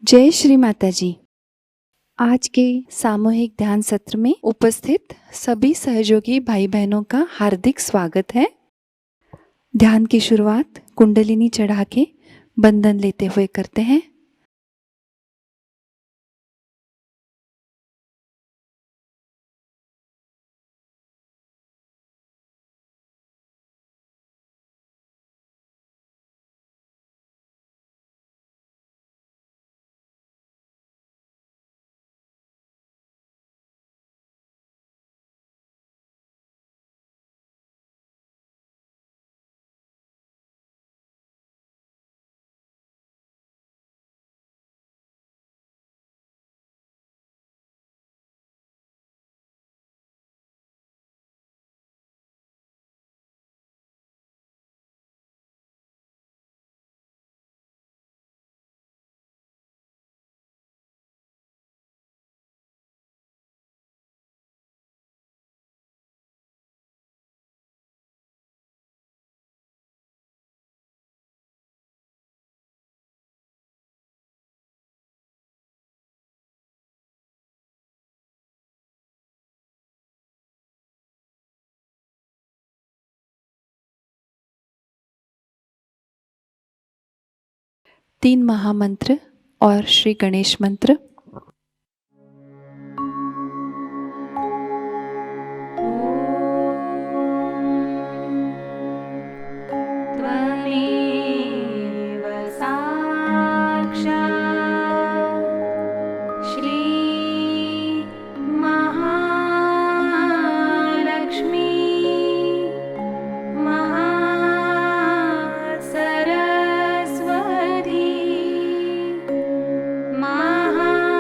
जय श्री माताजी। आज के सामूहिक ध्यान सत्र में उपस्थित सभी सहयोगी भाई बहनों का हार्दिक स्वागत है। ध्यान की शुरुआत कुंडलिनी चढ़ा के बंधन लेते हुए करते हैं। तीन महामंत्र और श्री गणेश मंत्र। त्वमेव साक्षात् श्री महालक्ष्मी महासरस्वती महामाया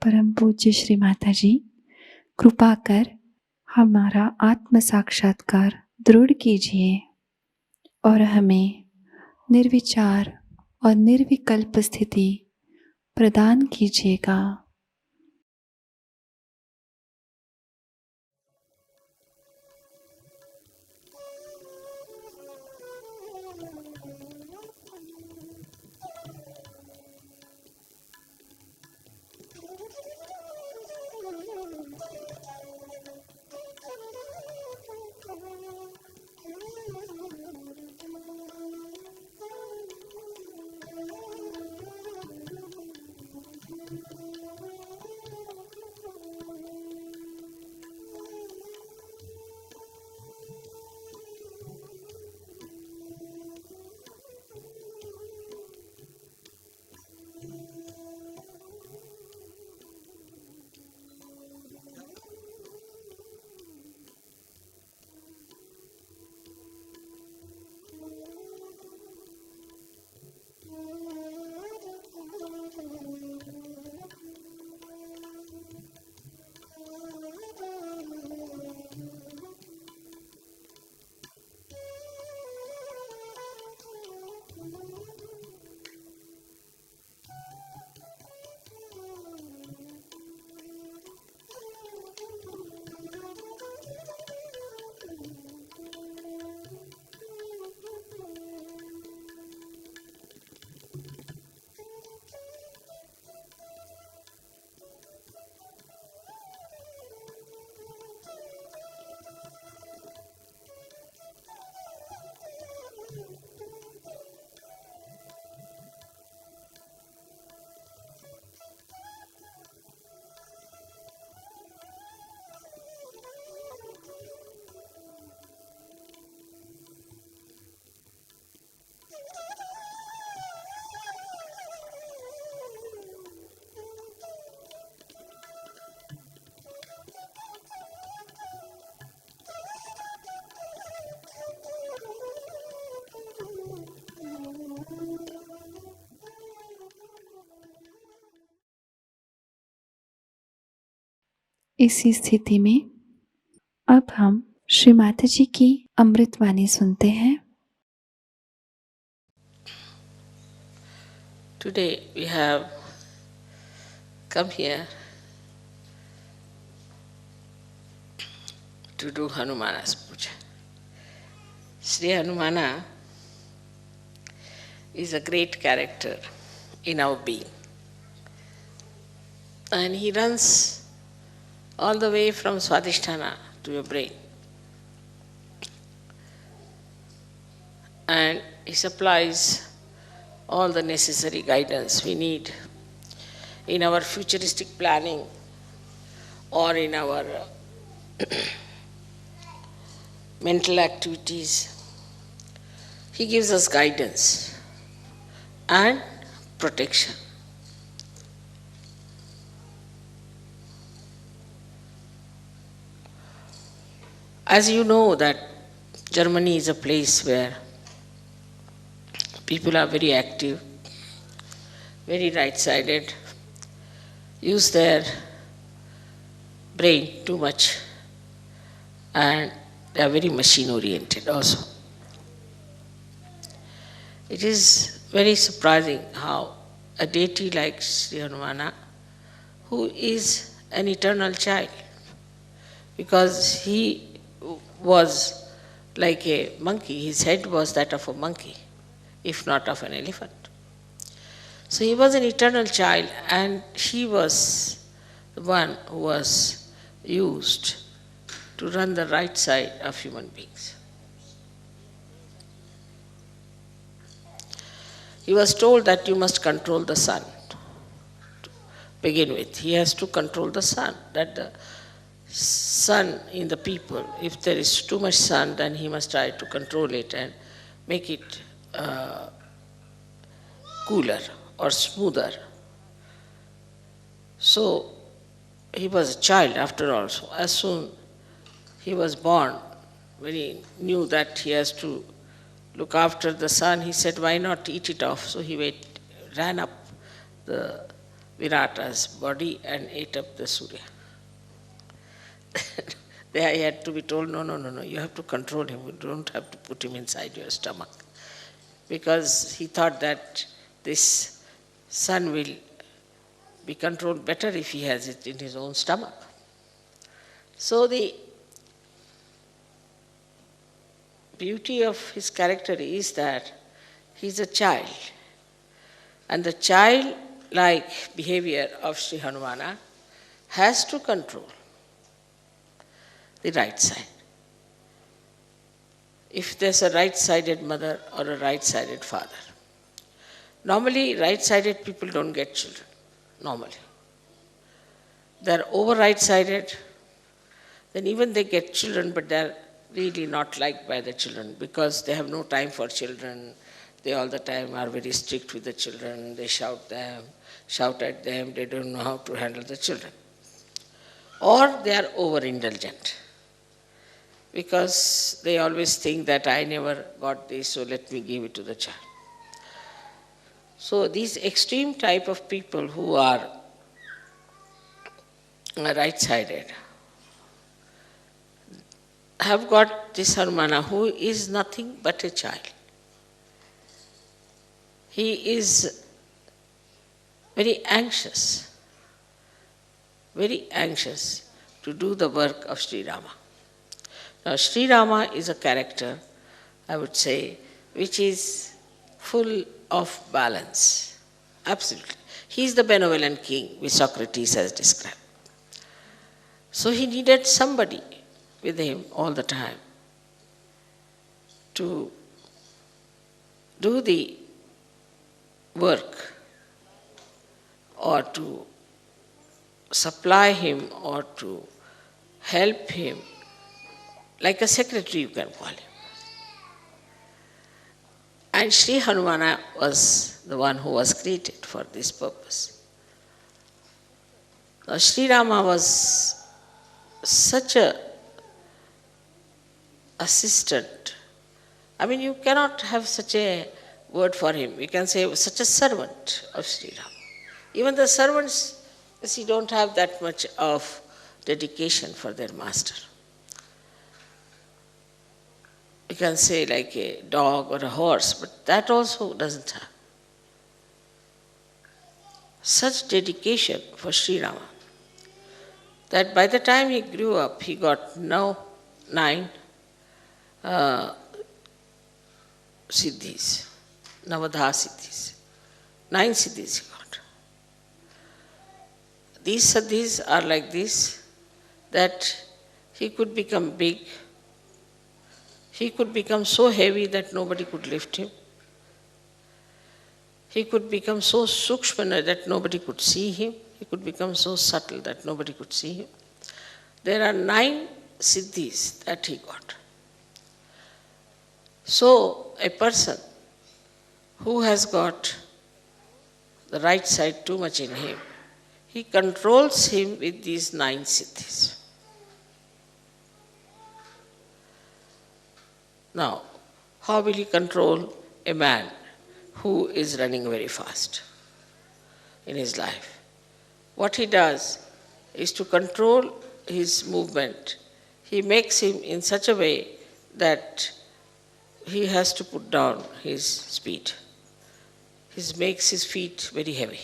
परम पूज्य श्री माताजी, कृपा कर हमारा आत्म साक्षात्कार दृढ़ कीजिए और हमें निर्विचार और निर्विकल्प स्थिति प्रदान कीजिएगा। इसी स्थिति में अब हम श्री माता जी की अमृतवाणी सुनते हैं। Today we have come here to do Hanumana's Puja. Shri Hanumana is a great character in our being. And he runs all the way from Swadhisthana to your brain. And he supplies all the necessary guidance we need in our futuristic planning or in our mental activities. He gives us guidance and protection. As you know that Germany is a place where people are very active, very right-sided, use their brain too much, and they are very machine-oriented also. It is very surprising how a deity like Sri Hanumana, who is an eternal child, because he was like a monkey, his head was that of a monkey, if not of an elephant. So he was an eternal child, and he was the one who was used to run the right side of human beings. He was told that you must control the sun to begin with. He has to control the sun, that the sun in the people, if there is too much sun, then he must try to control it and make it cooler or smoother. So he was a child after all. So as soon he was born, when he knew that he has to look after the sun, he said, why not eat it off? So he ran up the Virata's body and ate up the Surya. They had to be told, no, you have to control him. You don't have to put him inside your stomach. Because he thought that this sun will be controlled better if he has it in his own stomach. So the beauty of his character is that he's a child. And the child-like behavior of Sri Hanumana has to control the right side. If there's a right-sided mother or a right-sided father. Normally, right-sided people don't get children, normally. They're over right-sided, then even they get children, but they're really not liked by the children because they have no time for children. They all the time are very strict with the children. They shout at them. They don't know how to handle the children. Or they are over-indulgent because they always think that I never got this, so let me give it to the child. So these extreme type of people who are right-sided have got this Hanumana who is nothing but a child. He is very anxious to do the work of Sri Rama. Now, Sri Rama is a character, I would say, which is full of balance. Absolutely. He is the benevolent king, which Socrates has described. So he needed somebody with him all the time to do the work or to supply him or to help him, like a secretary you can call him. And Sri Hanumana was the one who was created for this purpose. Now, Sri Rama was such a assistant. I mean, you cannot have such a word for him. You can say such a servant of Sri Rama. Even the servants, you see, don't have that much of dedication for their master. You can say like a dog or a horse, but that also doesn't have such dedication for Sri Rama that by the time he grew up, he got now 9 siddhis, Navadha siddhis. 9 siddhis he got. These siddhis are like this, that he could become big, he could become so heavy that nobody could lift him. He could become so sukshmana that nobody could see him. He could become so subtle that nobody could see him. There are 9 siddhis that he got. So, a person who has got the right side too much in him, he controls him with these 9 siddhis. Now, how will he control a man who is running very fast in his life? What he does is to control his movement. He makes him in such a way that he has to put down his speed. He makes his feet very heavy.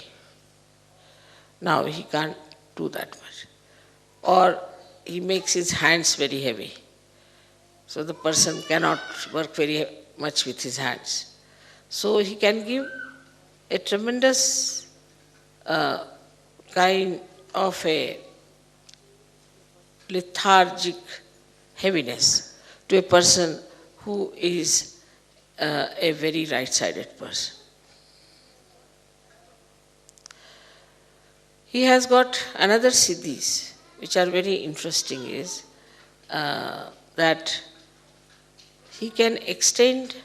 Now he can't do that much. Or he makes his hands very heavy. So the person cannot work very much with his hands. So he can give a tremendous kind of a lethargic heaviness to a person who is a very right-sided person. He has got another siddhis, which are very interesting, is that he can extend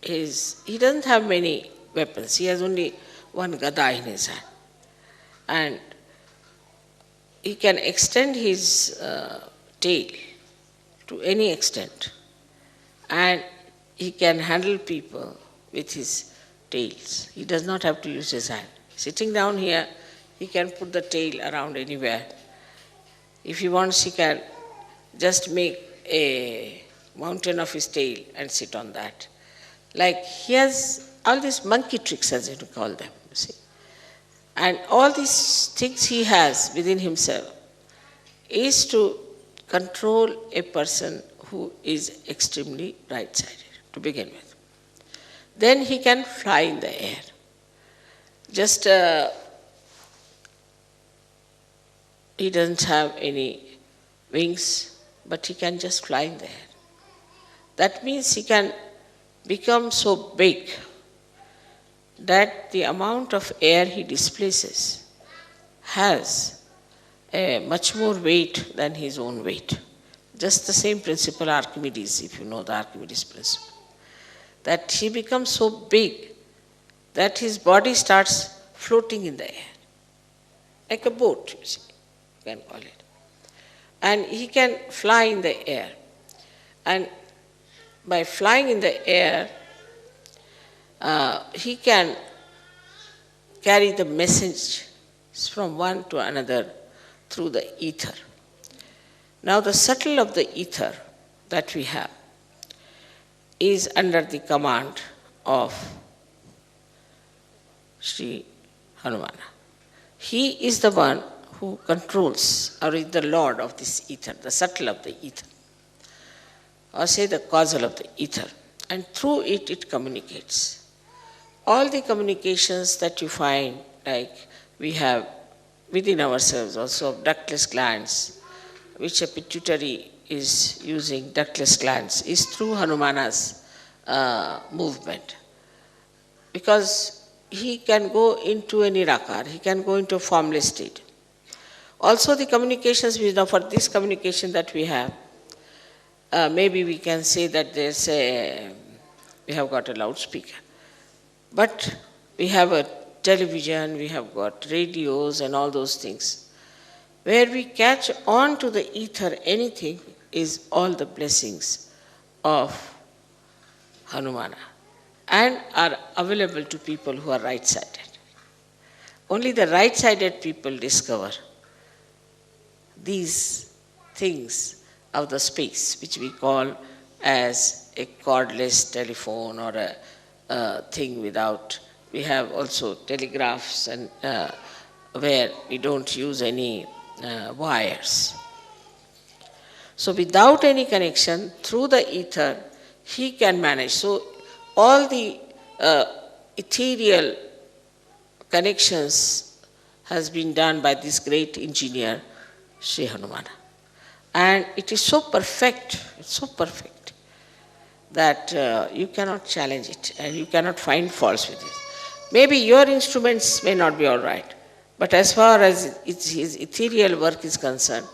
he doesn't have many weapons. He has only one gada in his hand. And he can extend his tail to any extent. And he can handle people with his tails. He does not have to use his hand. Sitting down here, he can put the tail around anywhere. If he wants, he can just make a mountain of his tail and sit on that. Like he has all these monkey tricks, as you call them, you see. And all these things he has within himself is to control a person who is extremely right-sided, to begin with. Then he can fly in the air. Just he doesn't have any wings, but he can just fly in the air. That means he can become so big that the amount of air he displaces has a much more weight than his own weight. Just the same principle Archimedes, if you know the Archimedes principle. That he becomes so big that his body starts floating in the air. Like a boat, you see, you can call it. And he can fly in the air. And by flying in the air, he can carry the message from one to another through the ether. Now the subtle of the ether that we have is under the command of Shri Hanumana. He is the one who controls, or is the lord of this ether, the subtle of the ether, or say the causal of the ether. And through it, it communicates. All the communications that you find, like we have within ourselves also ductless glands, which a pituitary is using ductless glands, is through Hanumana's movement. Because he can go into a nirakar, he can go into a formless state. Also the communications, we know for this communication that we have, maybe we can say that we have got a loudspeaker. But we have a television, we have got radios and all those things. Where we catch on to the ether anything is all the blessings of Hanumana and are available to people who are right-sided. Only the right-sided people discover these things of the space, which we call as a cordless telephone or a thing without. We have also telegraphs and where we don't use any wires. So without any connection, through the ether, he can manage. So all the ethereal connections has been done by this great engineer, Sri Hanumana. And it is so perfect, it's so perfect, that you cannot challenge it and you cannot find faults with it. Maybe your instruments may not be all right, but as far as his ethereal work is concerned,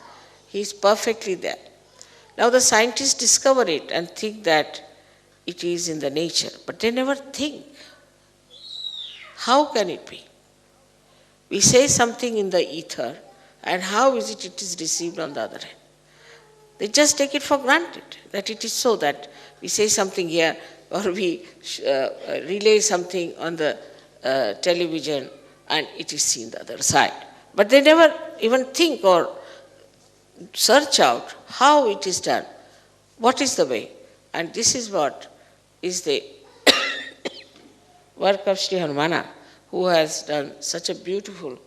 he is perfectly there. Now the scientists discover it and think that it is in the nature, but they never think, how can it be? We say something in the ether, and how is it is received on the other hand? They just take it for granted that it is so, that we say something here or we relay something on the television and it is seen the other side. But they never even think or search out how it is done, what is the way. And this is what is the work of Sri Hanumana, who has done such a beautiful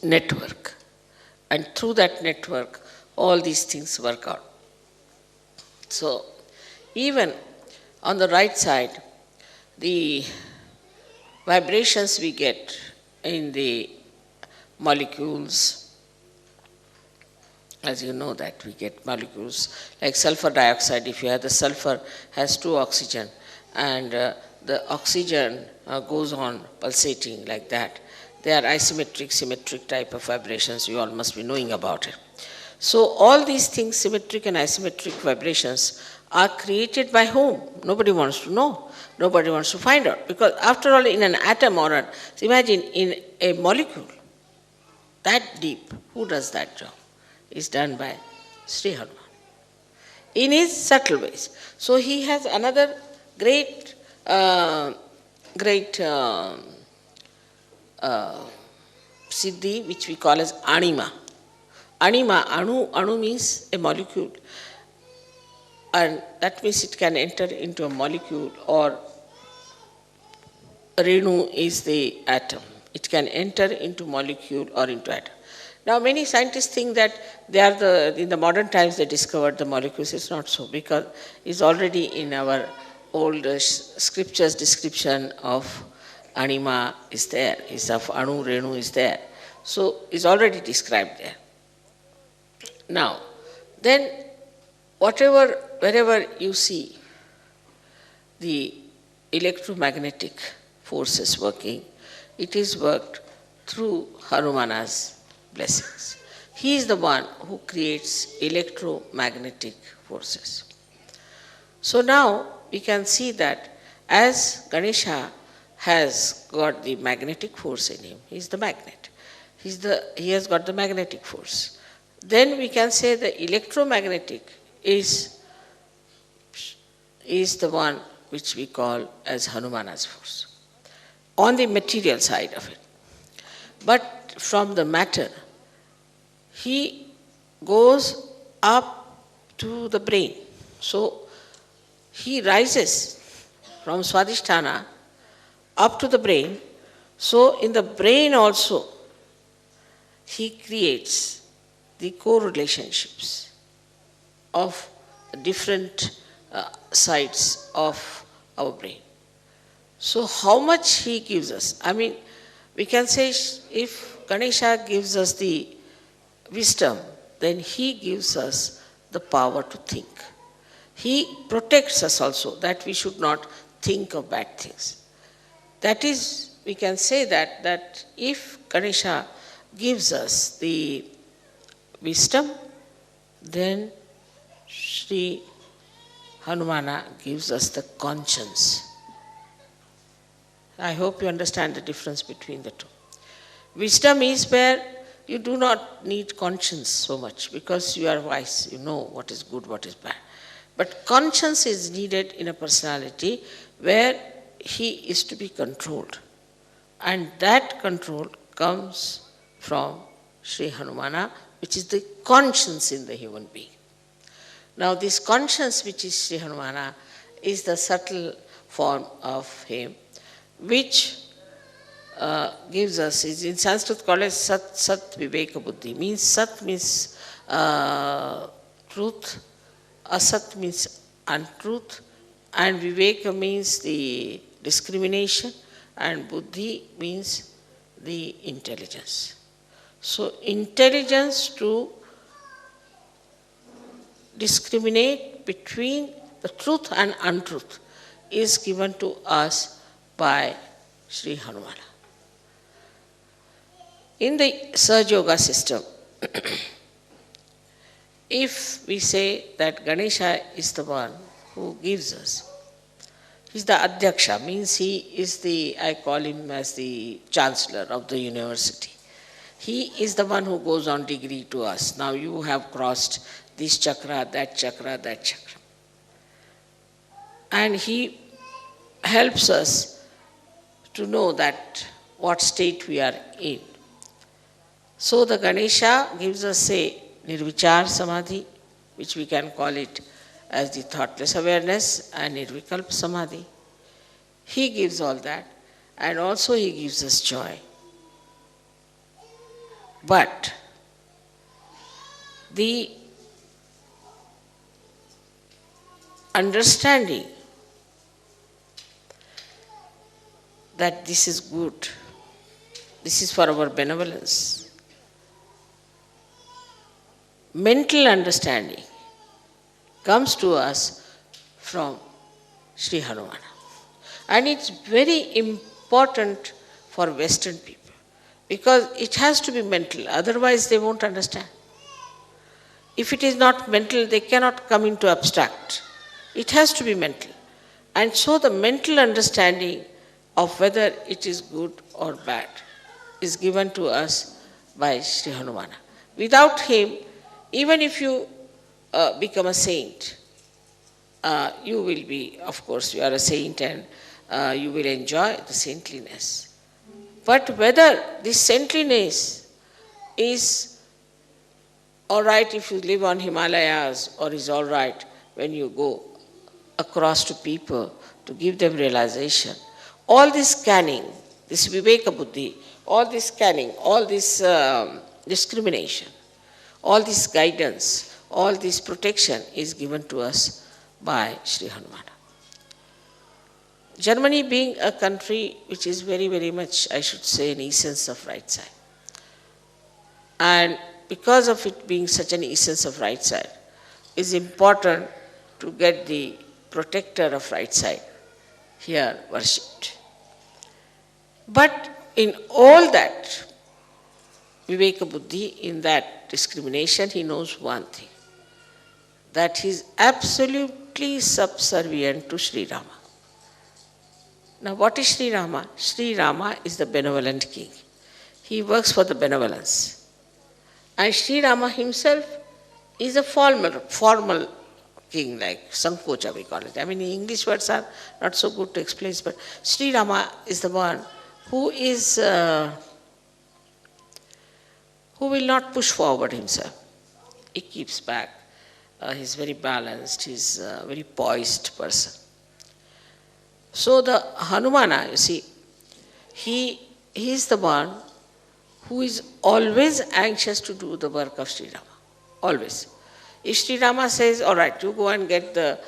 network. And through that network, all these things work out. So, even on the right side, the vibrations we get in the molecules, as you know that we get molecules like sulfur dioxide. If you have the sulfur has 2 oxygen, and the oxygen goes on pulsating like that. They are isometric, symmetric type of vibrations. You all must be knowing about it. So all these things, symmetric and isometric vibrations, are created by whom? Nobody wants to know. Nobody wants to find out. Because after all, in an atom or imagine in a molecule, that deep, who does that job? Is done by Sri Hanumana in his subtle ways. So he has another great great siddhi which we call as anima. Anima, anu means a molecule, and that means it can enter into a molecule, or renu is the atom. It can enter into molecule or into atom. Now many scientists think that they are in the modern times they discovered the molecules. It's not so, because it's already in our old scriptures description of anima is there, is of anu, renu is there. So it's already described there. Now, then wherever you see the electromagnetic forces working, it is worked through Hanumana's blessings. He is the one who creates electromagnetic forces. So now we can see that as Ganesha has got the magnetic force in him, he is the magnet. He has got the magnetic force. Then we can say the electromagnetic is the one which we call as Hanumana's force, on the material side of it. But from the matter, he goes up to the brain. So he rises from Swadhisthana up to the brain. So in the brain also, he creates the co-relationships of different sides of our brain. So how much he gives us? I mean, we can say if Ganesha gives us the wisdom, then he gives us the power to think. He protects us also, that we should not think of bad things. That is, we can say that if Ganesha gives us the wisdom, then Shri Hanumana gives us the conscience. I hope you understand the difference between the two. Wisdom is where you do not need conscience so much, because you are wise, you know what is good, what is bad. But conscience is needed in a personality where he is to be controlled. And that control comes from Shri Hanumana, which is the conscience in the human being. Now this conscience, which is Shri Hanumana, is the subtle form of him, which gives us, is in Sanskrit called as Sat Viveka Buddhi. Means Sat means truth, Asat means untruth, and Viveka means the discrimination, and Buddhi means the intelligence. So intelligence to discriminate between the truth and untruth is given to us by Shri Hanumana. In the Sahajayoga system, if we say that Ganesha is the one who gives us, he is the Adhyaksha, means he is the, I call him as the chancellor of the university. He is the one who goes on degree to us. Now you have crossed this chakra, that chakra, that chakra. And he helps us to know that what state we are in. So the Ganesha gives us, say, Nirvichar Samadhi, which we can call it as the thoughtless awareness, and Nirvikalpa Samadhi. He gives all that, and also he gives us joy. But the understanding that this is good, this is for our benevolence, mental understanding comes to us from Shri Hanumana. And it's very important for Western people, because it has to be mental, otherwise they won't understand. If it is not mental, they cannot come into abstract. It has to be mental. And so the mental understanding of whether it is good or bad is given to us by Shri Hanumana. Without him, even if you become a saint, you will be, of course, you are a saint, and you will enjoy the saintliness. But whether this saintliness is all right if you live on Himalayas, or is all right when you go across to people to give them realization, all this scanning, this Viveka Buddhi, all this scanning, all this discrimination, all this guidance, all this protection is given to us by Sri Hanumana. Germany being a country which is very, very much, I should say, an essence of right side. And because of it being such an essence of right side, it's important to get the protector of right side here worshipped. But in all that Viveka Buddhi, in that discrimination, he knows one thing, that he is absolutely subservient to Sri Rama. Now what is Sri Rama? Sri Rama is the benevolent king. He works for the benevolence. And Sri Rama himself is a formal king, like Sankocha we call it. I mean, English words are not so good to explain, but Sri Rama is the one who is, who will not push forward himself. He keeps back. He's very balanced. He's a very poised person. So the Hanumana, you see, he is the one who is always anxious to do the work of Sri Rama. Always. If Sri Rama says, all right, you go and get the,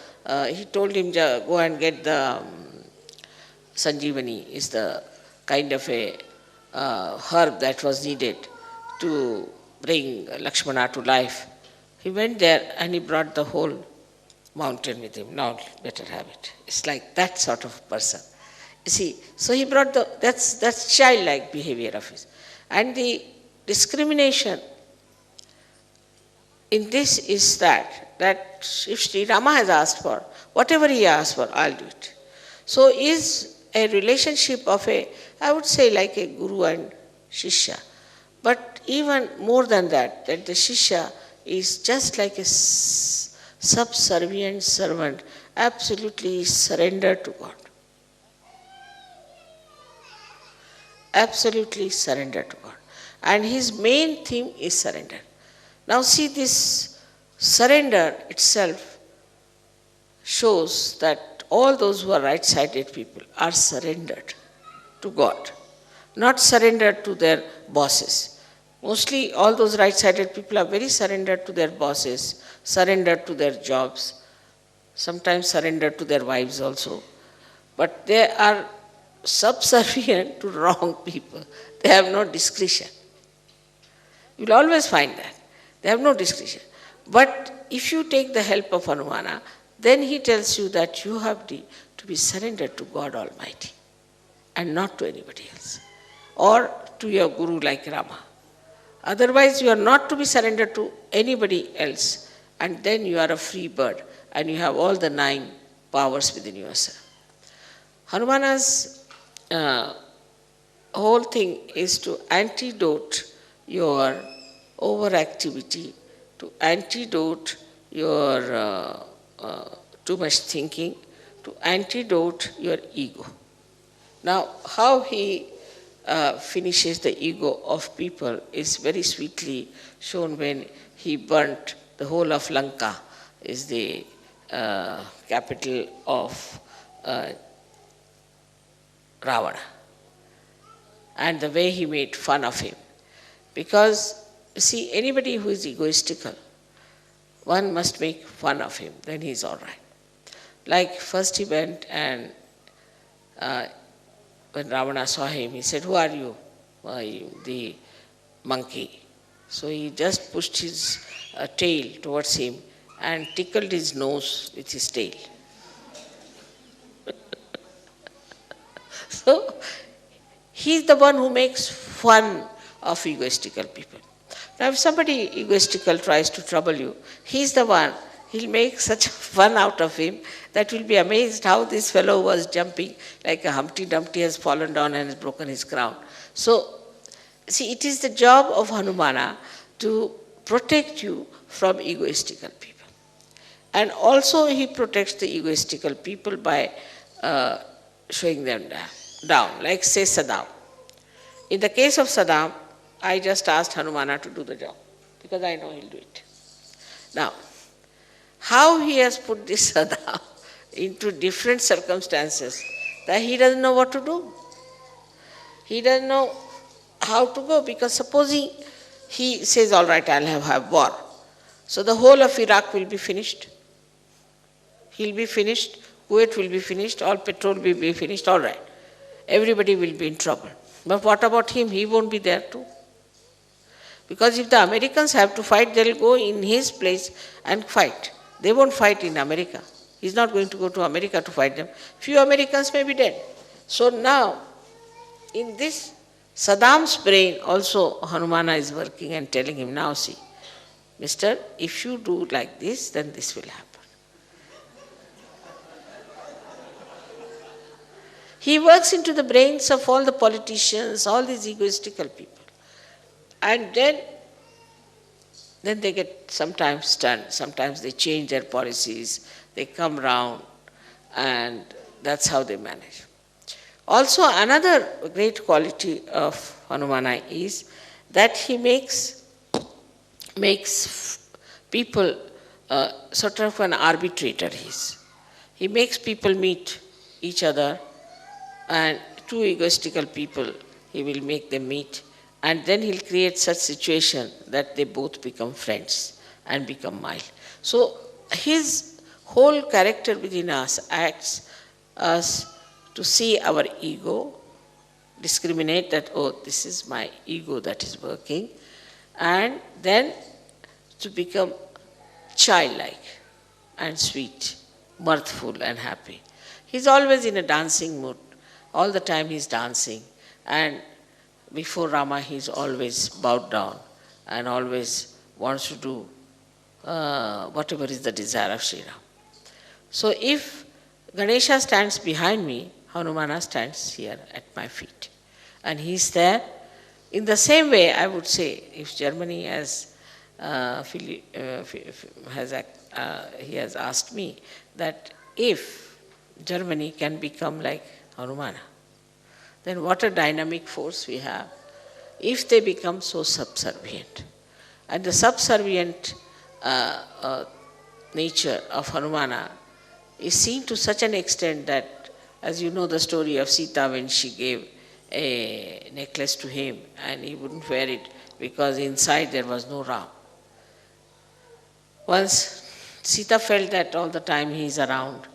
he told him, go and get the Sanjeevani, is the kind of a herb that was needed to bring Lakshmana to life. He went there and he brought the whole mountain with him. Now better have it. It's like that sort of person. You see, so he brought the, that's childlike behavior of his. And the discrimination in this is that if Sri Rama has asked for, whatever he asked for, I'll do it. So is a relationship of a, I would say like a guru and shishya. But even more than that the shishya is just like a subservient servant, absolutely surrendered to God. Absolutely surrendered to God. And his main theme is surrender. Now see, this surrender itself shows that all those who are right-sided people are surrendered to God, not surrendered to their bosses. Mostly all those right-sided people are very surrendered to their bosses, surrendered to their jobs, sometimes surrendered to their wives also. But they are subservient to wrong people. They have no discretion. You will always find that. They have no discretion. But if you take the help of Hanumana, then he tells you that you have to be surrendered to God Almighty and not to anybody else, or to your guru like Rama. Otherwise, you are not to be surrendered to anybody else, and then you are a free bird and you have all the 9 powers within yourself. Hanumana's whole thing is to antidote your overactivity, to antidote your too much thinking, to antidote your ego. Now, how he finishes the ego of people is very sweetly shown when he burnt the whole of Lanka, is the capital of Ravana, and the way he made fun of him. Because, you see, anybody who is egoistical, one must make fun of him, then he is all right. Like first he went and when Ravana saw him, he said, "Who are you?" The monkey. So he just pushed his tail towards him and tickled his nose with his tail. So he is the one who makes fun of egoistical people. Now if somebody egoistical tries to trouble you, he is the one, he'll make such fun out of him that you'll be amazed how this fellow was jumping like a Humpty Dumpty has fallen down and has broken his crown. So, see, it is the job of Hanumana to protect you from egoistical people. And also he protects the egoistical people by showing them down, like say Saddam. In the case of Saddam, I just asked Hanumana to do the job because I know he'll do it. Now, how he has put this Saddam into different circumstances that he doesn't know what to do. He doesn't know how to go, because supposing he says, all right, I'll have war. So the whole of Iraq will be finished. He'll be finished, Kuwait will be finished, all petrol will be finished, all right. Everybody will be in trouble. But what about him? He won't be there too. Because if the Americans have to fight, they'll go in his place and fight. They won't fight in America. He's not going to go to America to fight them. Few Americans may be dead. So now, in this Saddam's brain also Hanumana is working and telling him, now see, mister, if you do like this, then this will happen. He works into the brains of all the politicians, all these egoistical people. And then they get sometimes stunned, sometimes they change their policies, they come round, and that's how they manage. Also, another great quality of Hanumana is that he makes people sort of an arbitrator. He makes people meet each other, and two egoistical people, he will make them meet, and then he'll create such situation that they both become friends and become mild. So his whole character within us acts us to see our ego, discriminate that, oh, this is my ego that is working, and then to become childlike and sweet, mirthful and happy. He's always in a dancing mood. All the time he's dancing, and before Rama he's always bowed down and always wants to do whatever is the desire of Sri Ram. So if Ganesha stands behind me, Hanumana stands here at my feet. And he's there. In the same way, I would say, if Germany has he has asked me that if Germany can become like Hanumana, then what a dynamic force we have if they become so subservient. And the subservient nature of Hanumana is seen to such an extent that, as you know the story of Sita when she gave a necklace to him and he wouldn't wear it because inside there was no Ram. Once Sita felt that all the time he is around,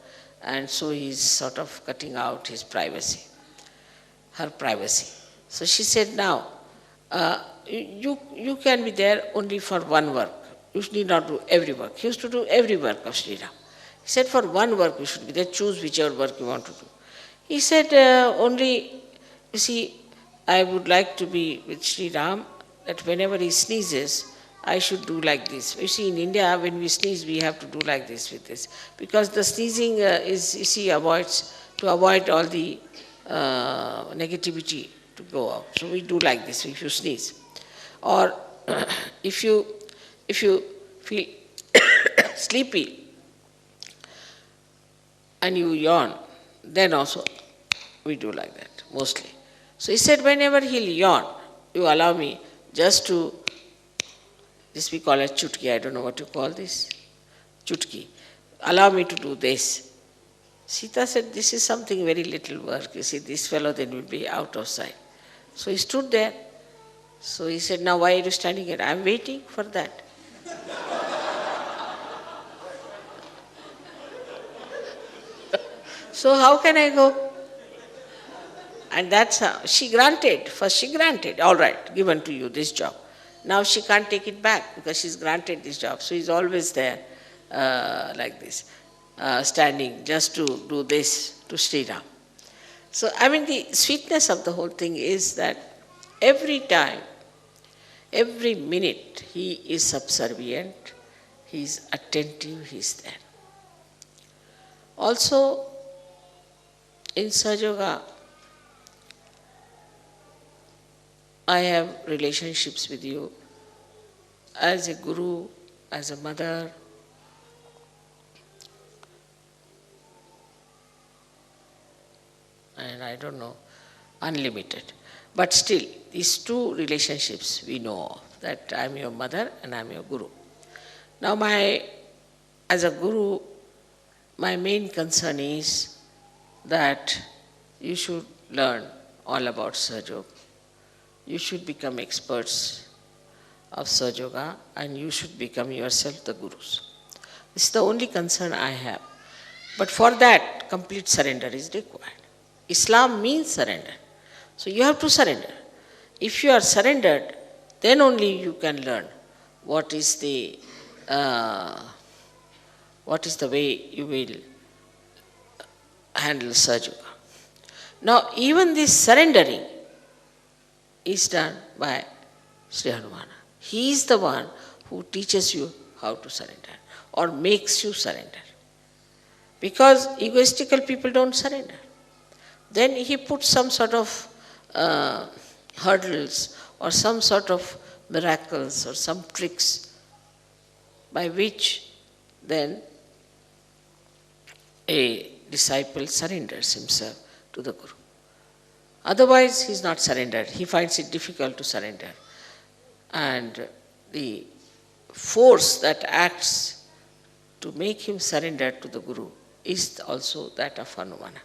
and so he is sort of cutting out his privacy, her privacy. So she said, now, you can be there only for one work. You need not do every work. He used to do every work of Sri Ram. He said, for one work you should be there, choose whichever work you want to do. He said, only, you see, I would like to be with Sri Ram, that whenever he sneezes, I should do like this. You see, in India, when we sneeze, we have to do like this with this. Because the sneezing is, you see, to avoid all the negativity to go out. So we do like this if you sneeze. Or if you feel sleepy and you yawn, then also we do like that, mostly. So he said, whenever he'll yawn, you allow me just to, this we call it chutki, I don't know what you call this, chutki. Allow me to do this. Sita said, this is something very little work. You see, this fellow then will be out of sight. So he stood there. So he said, now why are you standing here? I'm waiting for that. So how can I go? And that's how she granted. First she granted, all right, given to you this job. Now she can't take it back because she's granted this job. So he's always there like this, standing just to do this to Sri Ram. So I mean the sweetness of the whole thing is that every time, every minute he is subservient, he is attentive, he is there. Also in Sahajayoga, I have relationships with you as a guru, as a mother. and I don't know, unlimited. But still, these two relationships we know of, that I am your mother and I am your guru. Now as a guru, my main concern is that you should learn all about Sahajayoga. You should become experts of Sahajayoga and you should become yourself the gurus. This is the only concern I have. But for that, complete surrender is required. Islam means surrender. So you have to surrender. If you are surrendered, then only you can learn what is the way you will handle Sahajayoga. Now, even this surrendering is done by Sri Hanumana. He is the one who teaches you how to surrender or makes you surrender. Because egoistical people don't surrender. Then he puts some sort of hurdles or some sort of miracles or some tricks by which then a disciple surrenders himself to the Guru. Otherwise, he is not surrendered. He finds it difficult to surrender. And the force that acts to make him surrender to the Guru is also that of Hanumana.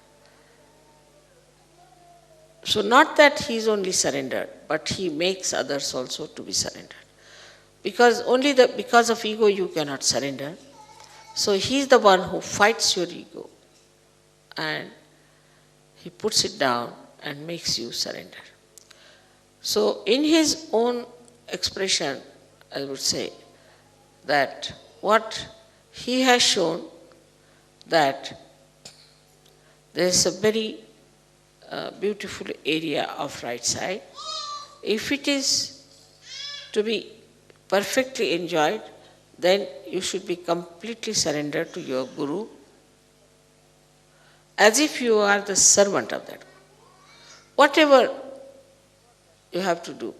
So not that he is only surrendered, but he makes others also to be surrendered. Because because of ego you cannot surrender. So he is the one who fights your ego and he puts it down and makes you surrender. So in his own expression, I would say that what he has shown that there is a very beautiful area of right side. If it is to be perfectly enjoyed, then you should be completely surrendered to your Guru as if you are the servant of that Guru. Whatever you have to do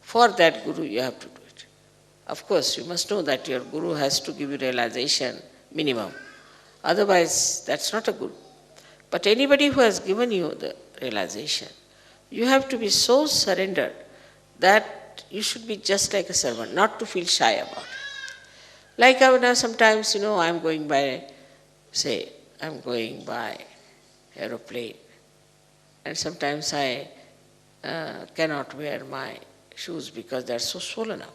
for that Guru, you have to do it. Of course, you must know that your Guru has to give you realization minimum. Otherwise, that's not a Guru. But anybody who has given you the realization, you have to be so surrendered that you should be just like a servant, not to feel shy about it. Like now sometimes, I'm going by aeroplane, and sometimes I cannot wear my shoes because they are so swollen up.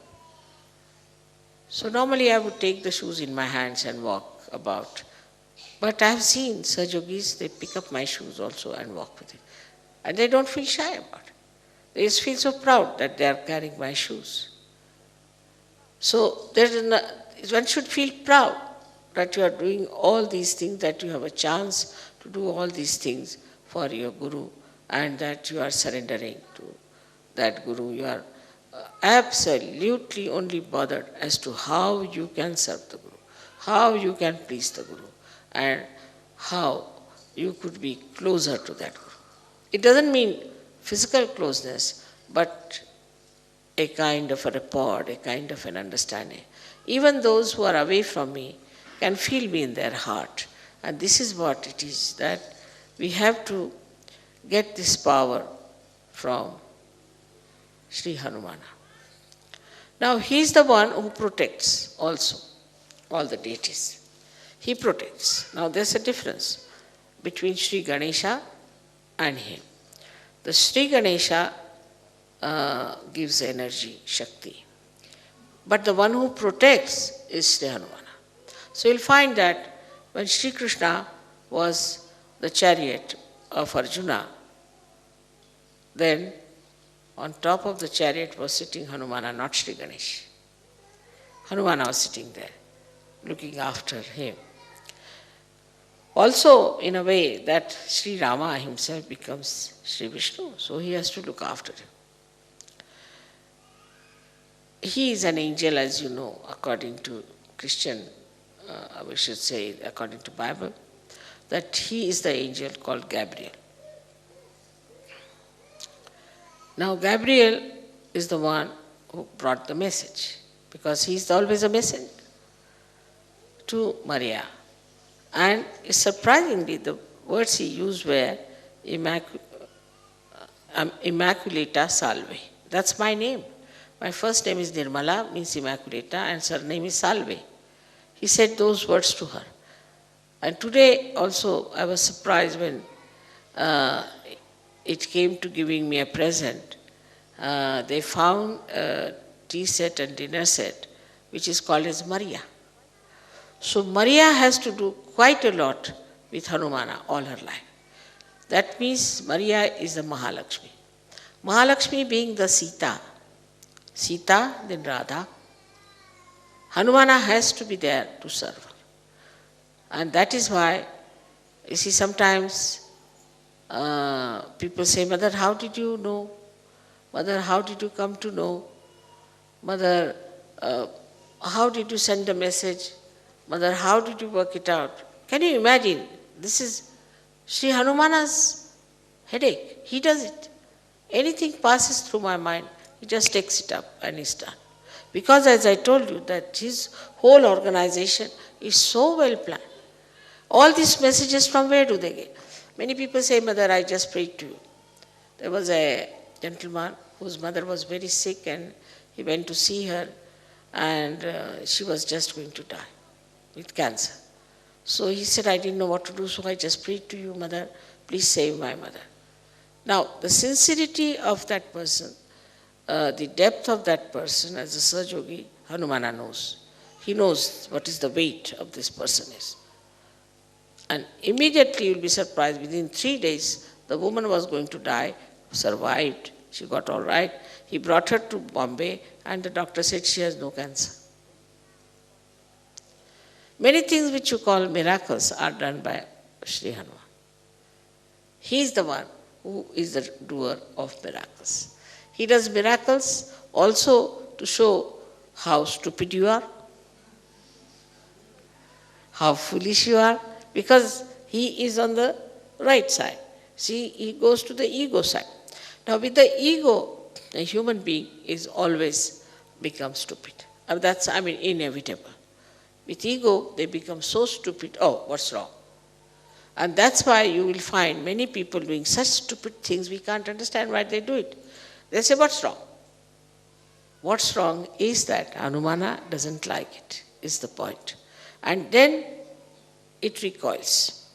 So normally I would take the shoes in my hands and walk about. But I have seen Sahajogis, they pick up my shoes also and walk with it. And they don't feel shy about it. They just feel so proud that they are carrying my shoes. So one should feel proud that you are doing all these things, that you have a chance to do all these things for your Guru, and that you are surrendering to that Guru. You are absolutely only bothered as to how you can serve the Guru, how you can please the Guru, and how you could be closer to that Guru. It doesn't mean physical closeness, but a kind of a rapport, a kind of an understanding. Even those who are away from me can feel me in their heart. And this is what it is, that we have to get this power from Sri Hanumana. Now he is the one who protects also all the deities. He protects. Now there's a difference between Sri Ganesha and him. The Sri Ganesha gives energy, Shakti. But the one who protects is Sri Hanumana. So you'll find that when Sri Krishna was the chariot of Arjuna, then on top of the chariot was sitting Hanumana, not Sri Ganesh. Hanumana was sitting there, looking after him. Also, in a way, that Sri Rama himself becomes Sri Vishnu, so he has to look after him. He is an angel, as you know, according to Christian, we should say, according to Bible, that he is the angel called Gabriel. Now, Gabriel is the one who brought the message, because he is always a messenger to Maria. And surprisingly, the words he used were Immaculata Salve. That's my name. My first name is Nirmala, means Immaculata, and surname is Salve. He said those words to her. And today also I was surprised when it came to giving me a present. They found a tea set and dinner set which is called as Maria. So Maria has to do quite a lot with Hanumana all her life. That means Maria is the Mahalakshmi. Mahalakshmi being the Sita, then Radha. Hanumana has to be there to serve her. And that is why, you see, sometimes people say, Mother, how did you know? Mother, how did you come to know? Mother, how did you send a message? Mother, how did you work it out? Can you imagine? This is Sri Hanumana's headache. He does it. Anything passes through my mind, he just takes it up and he's done. Because as I told you, that his whole organization is so well planned. All these messages, from where do they get? Many people say, Mother, I just prayed to you. There was a gentleman whose mother was very sick and he went to see her and she was just going to die with cancer. So he said, I didn't know what to do, so I just prayed to you, Mother, please save my mother. Now, the sincerity of that person, the depth of that person as a Sahajayogi, Hanumana knows. He knows what is the weight of this person is. And immediately you will be surprised, within 3 days, the woman was going to die, survived, she got all right. He brought her to Bombay and the doctor said she has no cancer. Many things which you call miracles are done by Sri Hanuman. He is the one who is the doer of miracles. He does miracles also to show how stupid you are, how foolish you are, because he is on the right side. See, he goes to the ego side. Now with the ego, a human being is always become stupid. That's, inevitable. With ego, they become so stupid, oh, what's wrong? And that's why you will find many people doing such stupid things, we can't understand why they do it. They say, what's wrong? What's wrong is that Hanumana doesn't like it, is the point. And then it recoils.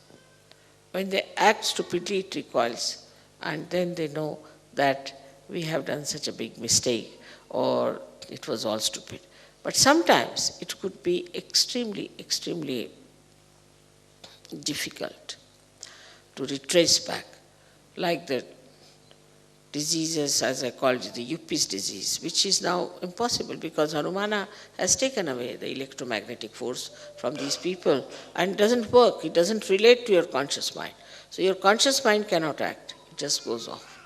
When they act stupidly, it recoils. And then they know that we have done such a big mistake or it was all stupid. But sometimes it could be extremely, extremely difficult to retrace back, like the diseases, as I called it, the Yuppies disease, which is now impossible because Hanumana has taken away the electromagnetic force from these people and doesn't work, it doesn't relate to your conscious mind. So your conscious mind cannot act, it just goes off.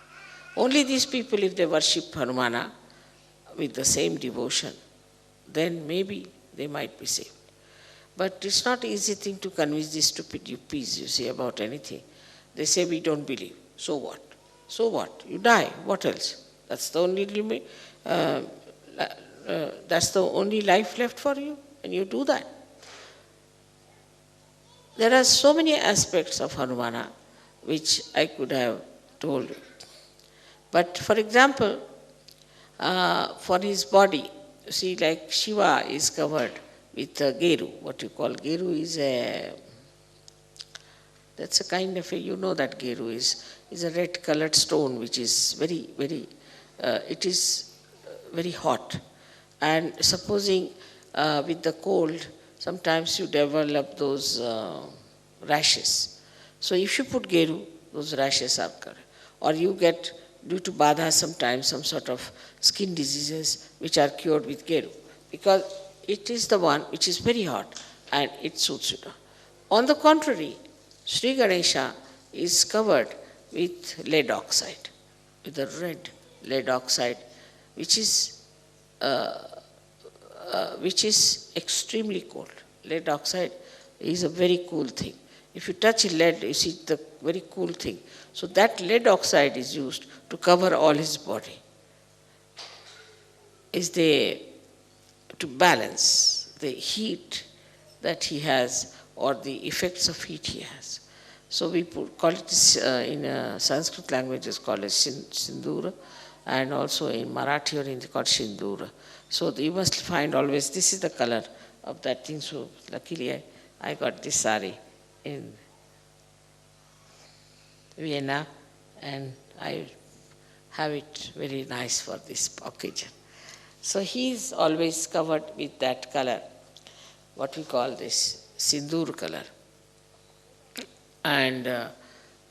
Only these people, if they worship Hanumana with the same devotion, then maybe they might be saved. But it's not an easy thing to convince these stupid Yuppies, you see, about anything. They say, we don't believe. So what? So what? You die. What else? That's the only life left for you, and you do that. There are so many aspects of Hanumana which I could have told you. But for example, for his body, you see, like Shiva is covered with geru. What you call geru is that's a kind of you know that geru is a red colored stone which is very, very, it is very hot. And supposing with the cold, sometimes you develop those rashes. So if you put geru, those rashes are covered. Or you get, due to badha, sometimes some sort of skin diseases which are cured with geru. Because it is the one which is very hot and it suits you. On the contrary, Sri Ganesha is covered with lead oxide, with a red lead oxide, which is extremely cold. Lead oxide is a very cool thing. If you touch lead, you see the very cool thing. So that lead oxide is used to cover all his body. To balance the heat that he has or the effects of heat he has. So we call it in Sanskrit language is called as Sindura, and also in Marathi or Hindi called Shindura. So you must find always this is the color of that thing. So luckily I got this sari in Vienna, and I have it very nice for this occasion. So he is always covered with that color, what we call this Sindur color. And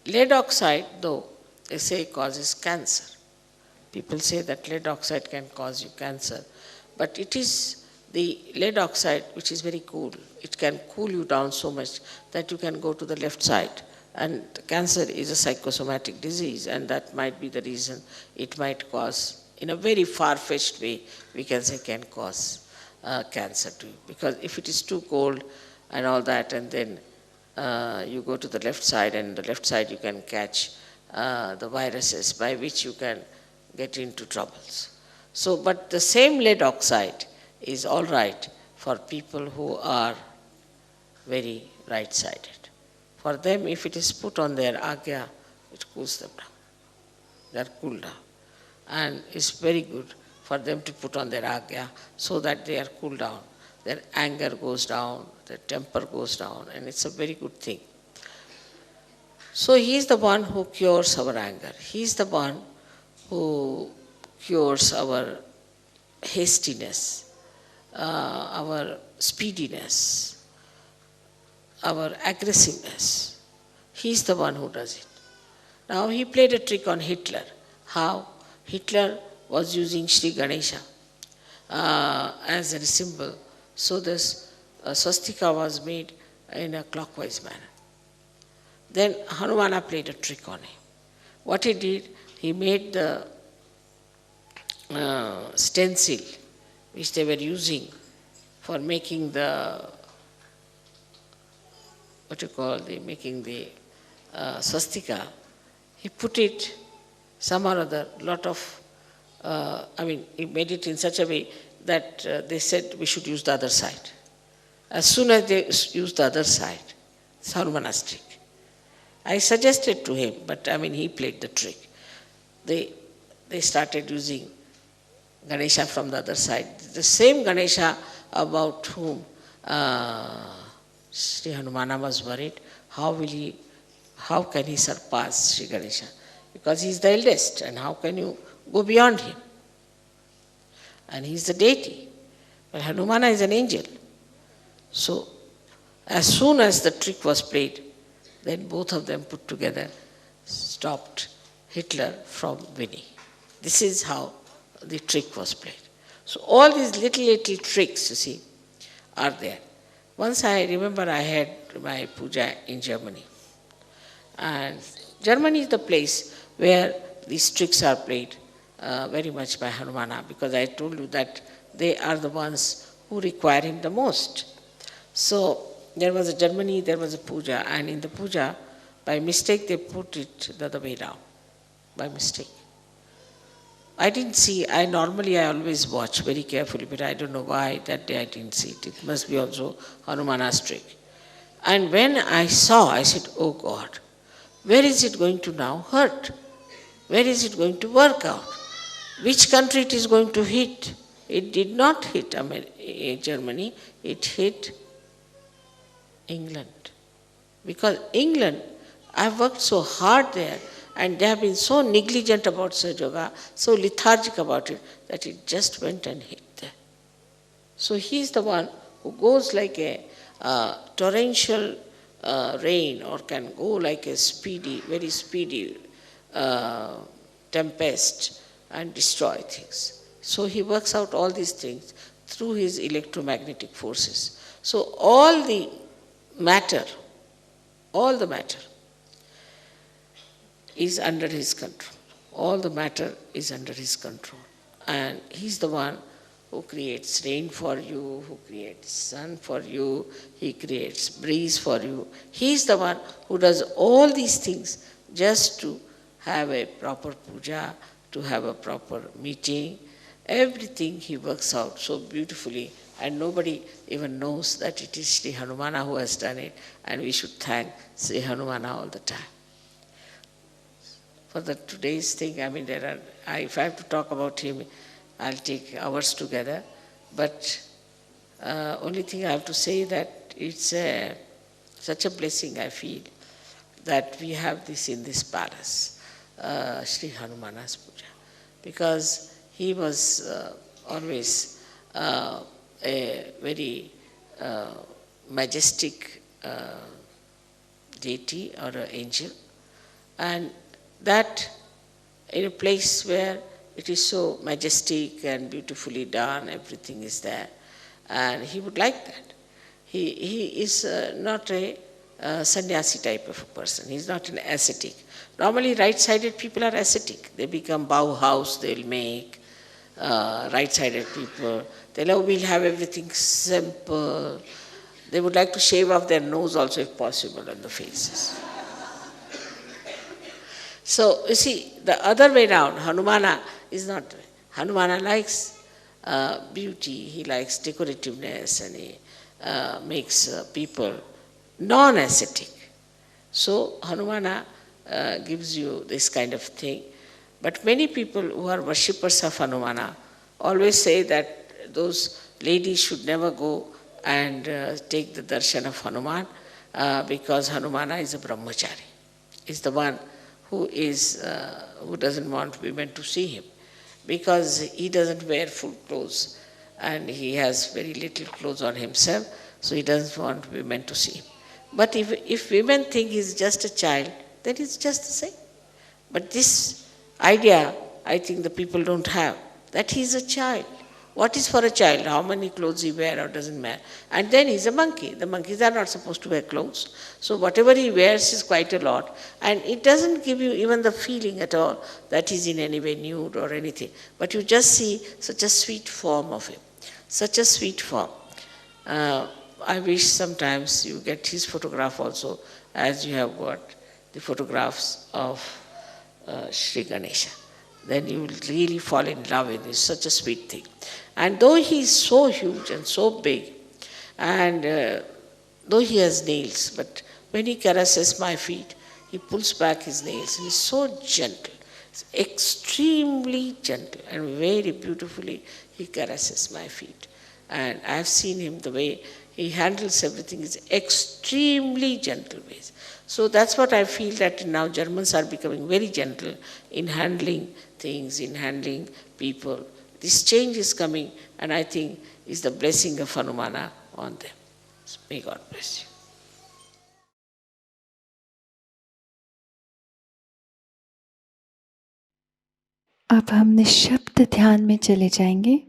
lead oxide, though, they say causes cancer. People say that lead oxide can cause you cancer, but it is the lead oxide which is very cool. It can cool you down so much that you can go to the left side. And cancer is a psychosomatic disease, and that might be the reason it might cause, in a very far-fetched way, we can say can cause cancer to you. Because if it is too cold and all that, and then you go to the left side, and the left side you can catch the viruses by which you can get into troubles. So, but the same lead oxide is all right for people who are very right-sided. For them, if it is put on their agya, it cools them down. They are cooled down. And it's very good for them to put on their agya so that they are cooled down. Their anger goes down, their temper goes down, and it's a very good thing. So he is the one who cures our anger. He is the one who cures our hastiness, our speediness, our aggressiveness. He is the one who does it. Now he played a trick on Hitler. How? Hitler was using Sri Ganesha as a symbol. So this swastika was made in a clockwise manner. Then Hanumana played a trick on him. What he did, he made the stencil which they were using for making the, making the swastika. He put it some or other, lot of, he made it in such a way that they said we should use the other side. As soon as they used the other side, it's Hanumana's trick. I suggested to him, but he played the trick. They started using Ganesha from the other side. The same Ganesha about whom Sri Hanumana was worried, how can he surpass Sri Ganesha? Because he is the eldest, and how can you go beyond him? And he is the deity. But Hanumana is an angel. So, as soon as the trick was played, then both of them put together stopped Hitler from winning. This is how the trick was played. So all these little tricks, you see, are there. Once I remember I had my puja in Germany. And Germany is the place where these tricks are played very much by Hanumana, because I told you that they are the ones who require him the most. So there was a puja, and in the puja, by mistake they put it the other way down, by mistake. I didn't see, I always watch very carefully, but I don't know why that day I didn't see it. It must be also Hanumana's trick. And when I saw, I said, oh God, where is it going to now hurt? Where is it going to work out? Which country it is going to hit? It did not hit Germany, it hit England. Because England, I've worked so hard there, and they have been so negligent about Sahajayoga, so lethargic about it, that it just went and hit there. So he is the one who goes like a torrential rain, or can go like a very speedy tempest and destroy things. So he works out all these things through his electromagnetic forces. So all the matter is under his control. All the matter is under his control. And he's the one who creates rain for you, who creates sun for you, he creates breeze for you. He's the one who does all these things just to have a proper puja, to have a proper meeting. Everything he works out so beautifully and nobody even knows that it is Shri Hanumana who has done it, and we should thank Shri Hanumana all the time. For the today's thing, I mean, if I have to talk about him, I'll take hours together, but only thing I have to say that it's such a blessing I feel that we have this in this palace, Shri Hanumana's Puja, because he was always a very majestic deity or an angel, and that in a place where it is so majestic and beautifully done, everything is there, and he would like that. He is not a sannyasi type of a person. He is not an ascetic. Normally, right-sided people are ascetic. They become Bauhaus, they'll make right-sided people. We'll have everything simple. They would like to shave off their nose also if possible on the faces. So, you see, the other way round, Hanumana is not. Hanumana likes beauty, he likes decorativeness, and he makes people non-ascetic. So, Hanumana gives you this kind of thing. But many people who are worshippers of Hanumana always say that those ladies should never go and take the darshan of Hanuman because Hanumana is a brahmachari. Is the one who doesn't want women to see him, because he doesn't wear full clothes and he has very little clothes on himself, so he doesn't want women to see him. But if women think he's just a child, then it's just the same. But this idea, I think the people don't have, that he's a child. What is for a child? How many clothes he wears or doesn't matter. And then he's a monkey. The monkeys are not supposed to wear clothes. So whatever he wears is quite a lot. And it doesn't give you even the feeling at all that he's in any way nude or anything. But you just see such a sweet form of him. Such a sweet form. I wish sometimes you get his photograph also, as you have got the photographs of Sri Ganesha. Then you will really fall in love with it. It's such a sweet thing. And though he is so huge and so big, and though he has nails, but when he caresses my feet, he pulls back his nails and is so gentle. It's extremely gentle and very beautifully he caresses my feet. And I have seen him, the way he handles everything is extremely gentle ways. So that's what I feel, that now Germans are becoming very gentle in handling things, in handling people. This change is coming, and I think is the blessing of Hanumana on them. So may God bless you. अब हम निःशब्द ध्यान में चले जाएंगे।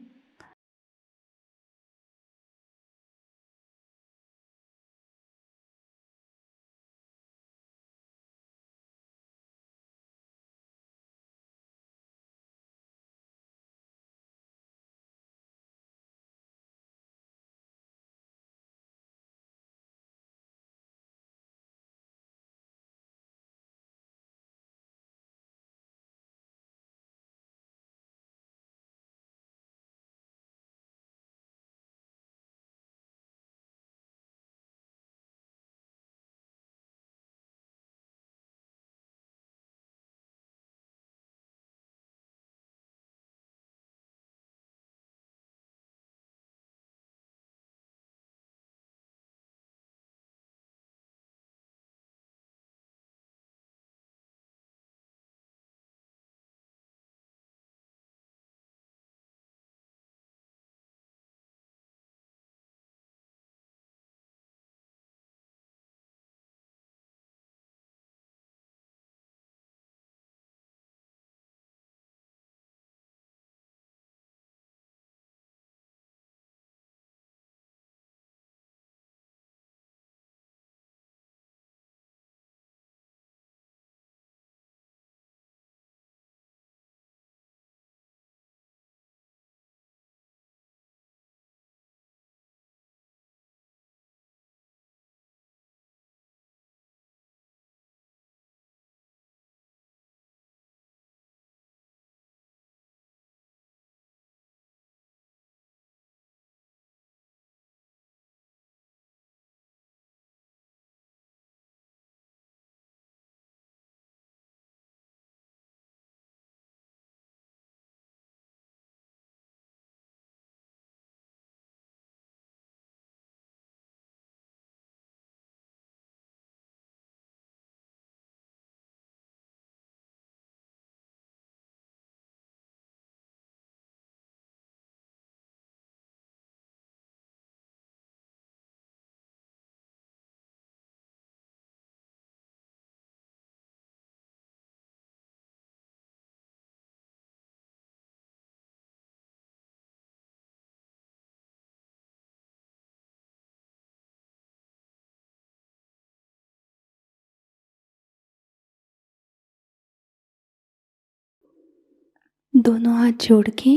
दोनों हाथ जोड़ के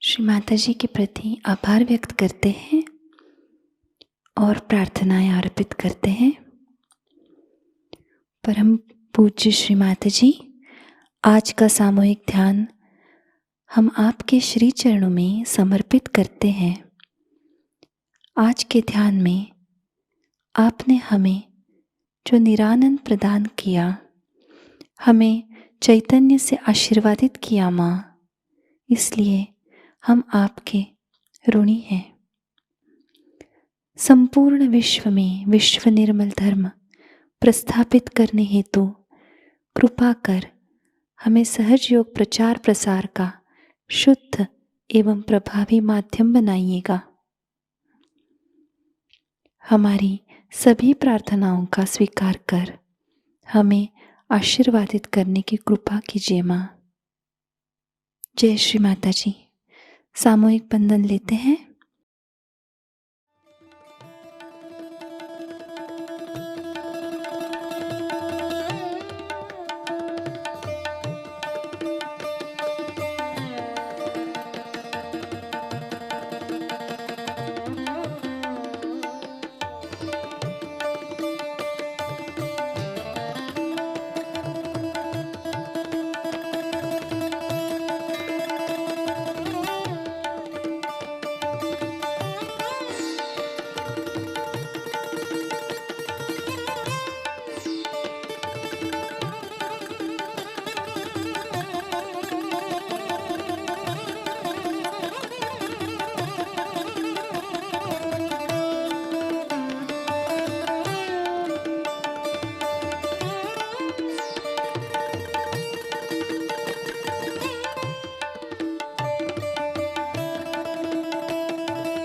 श्री माता जी के प्रति आभार व्यक्त करते हैं और प्रार्थनाएं अर्पित करते हैं। परम पूज्य श्री माता जी, आज का सामूहिक ध्यान हम आपके श्री चरणों में समर्पित करते हैं। आज के ध्यान में आपने हमें जो निरानंद प्रदान किया, हमें चैतन्य से आशीर्वादित किया माँ, इसलिए हम आपके ऋणी हैं। संपूर्ण विश्व में विश्व निर्मल धर्म प्रस्थापित करने हेतु कृपा कर हमें सहज योग प्रचार प्रसार का शुद्ध एवं प्रभावी माध्यम बनाइएगा। हमारी सभी प्रार्थनाओं का स्वीकार कर हमें आशीर्वादित करने की कृपा कीजिए माँ। जय श्री माता जी। सामूहिक बंधन लेते हैं।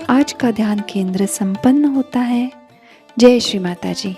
आज का ध्यान केंद्र संपन्न होता है। जय श्री माता जी।